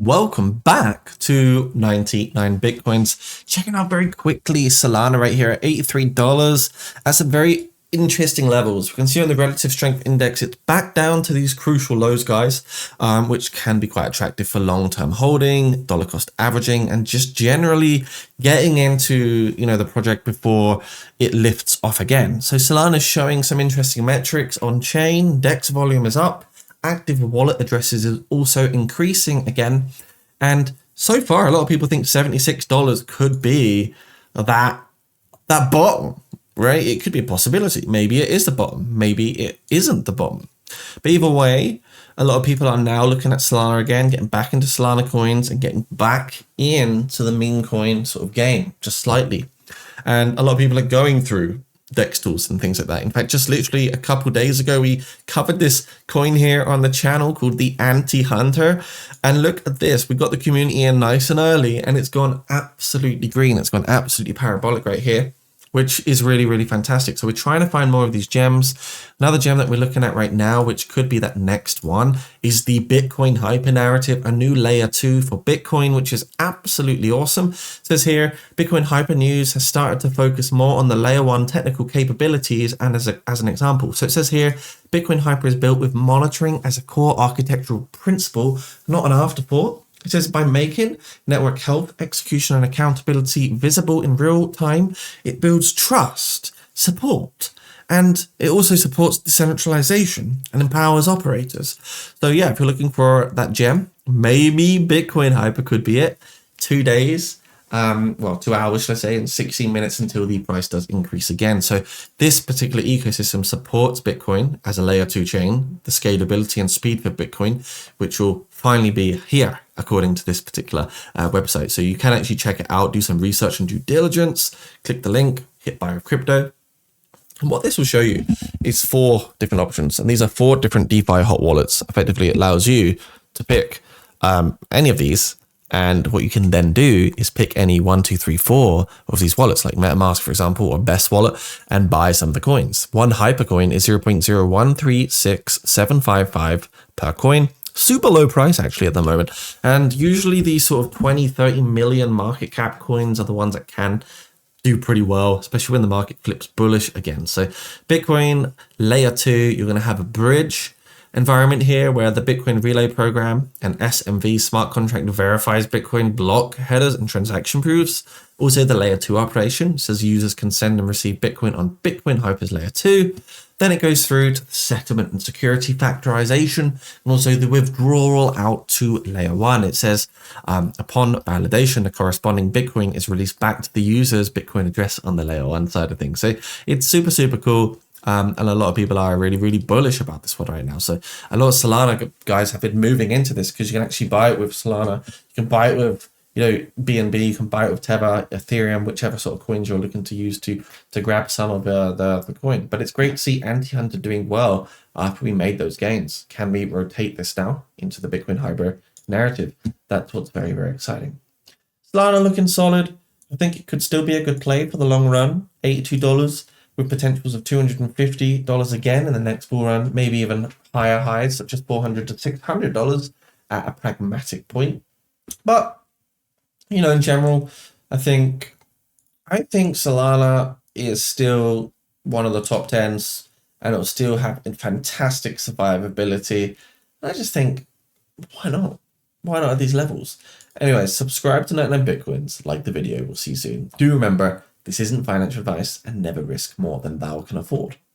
Welcome back to 99 Bitcoins. Checking out very quickly Solana right here at $83 at some very interesting levels. We can see on the relative strength index, it's back down to these crucial lows, guys, which can be quite attractive for long-term holding, dollar cost averaging, and just generally getting into, the project before it lifts off again. So Solana is showing some interesting metrics on chain. DEX volume is up. Active wallet addresses is also increasing again. And so far, a lot of people think $76 could be that bottom, right? It could be a possibility. Maybe it is the bottom. Maybe it isn't the bottom. But either way, a lot of people are now looking at Solana again, getting back into Solana coins and getting back into the meme coin sort of game, just slightly. And a lot of people are going through DEX tools and things like that. In fact, just literally a couple days ago, we covered this coin here on the channel called the Anti-Hunter. And look at this. We got the community in nice and early and it's gone absolutely green. It's gone absolutely parabolic right here, which is really, really fantastic. So we're trying to find more of these gems. Another gem that we're looking at right now, which could be that next one, is the Bitcoin hyper narrative, a new layer 2 for Bitcoin, which is absolutely awesome. It says here, Bitcoin hyper news has started to focus more on the layer 1 technical capabilities and as an example. So it says here, Bitcoin hyper is built with monitoring as a core architectural principle, not an afterthought. It says by making network health, execution, and accountability visible in real time, it builds trust, support, and it also supports decentralization and empowers operators. So yeah, if you're looking for that gem, maybe Bitcoin Hyper could be it. 2 days, 2 hours, should I say, and 16 minutes until the price does increase again. So this particular ecosystem supports Bitcoin as a layer 2 chain, the scalability and speed for Bitcoin, which will finally be here, according to this particular website. So you can actually check it out, do some research and due diligence, click the link, hit buy of crypto. And what this will show you is 4 different options. And these are 4 different DeFi hot wallets. Effectively, it allows you to pick any of these. And what you can then do is pick any 1, 2, 3, 4 of these wallets, like MetaMask, for example, or Best Wallet, and buy some of the coins. One Hypercoin is 0.013675 per coin. Super low price actually at the moment. And usually these sort of 20, 30 million market cap coins are the ones that can do pretty well, especially when the market flips bullish again. So Bitcoin layer 2, you're going to have a bridge environment here where the Bitcoin relay program and SMV smart contract verifies Bitcoin block headers and transaction proofs. Also the layer 2 operation says users can send and receive Bitcoin on Bitcoin Hyper's layer 2. Then it goes through to the settlement and security factorization, and also the withdrawal out to layer 1. It says upon validation, the corresponding Bitcoin is released back to the user's Bitcoin address on the layer 1 side of things. So it's super, super cool. And a lot of people are really, really bullish about this one right now. So a lot of Solana guys have been moving into this because you can actually buy it with Solana. You can buy it with, BNB, you can buy it with Tether, Ethereum, whichever sort of coins you're looking to use to grab some of the coin. But it's great to see Anti-Hunter doing well after we made those gains. Can we rotate this now into the Bitcoin Hyper narrative? That's what's very, very exciting. Solana looking solid. I think it could still be a good play for the long run. $82 with potentials of $250 again in the next bull run, maybe even higher highs, such as $400 to $600 at a pragmatic point. But in general, I think Solana is still one of the top 10s and it'll still have fantastic survivability. And I just think, why not? Why not at these levels? Anyways, subscribe to 99 Bitcoins, like the video, we'll see you soon. Do remember, this isn't financial advice and never risk more than thou can afford.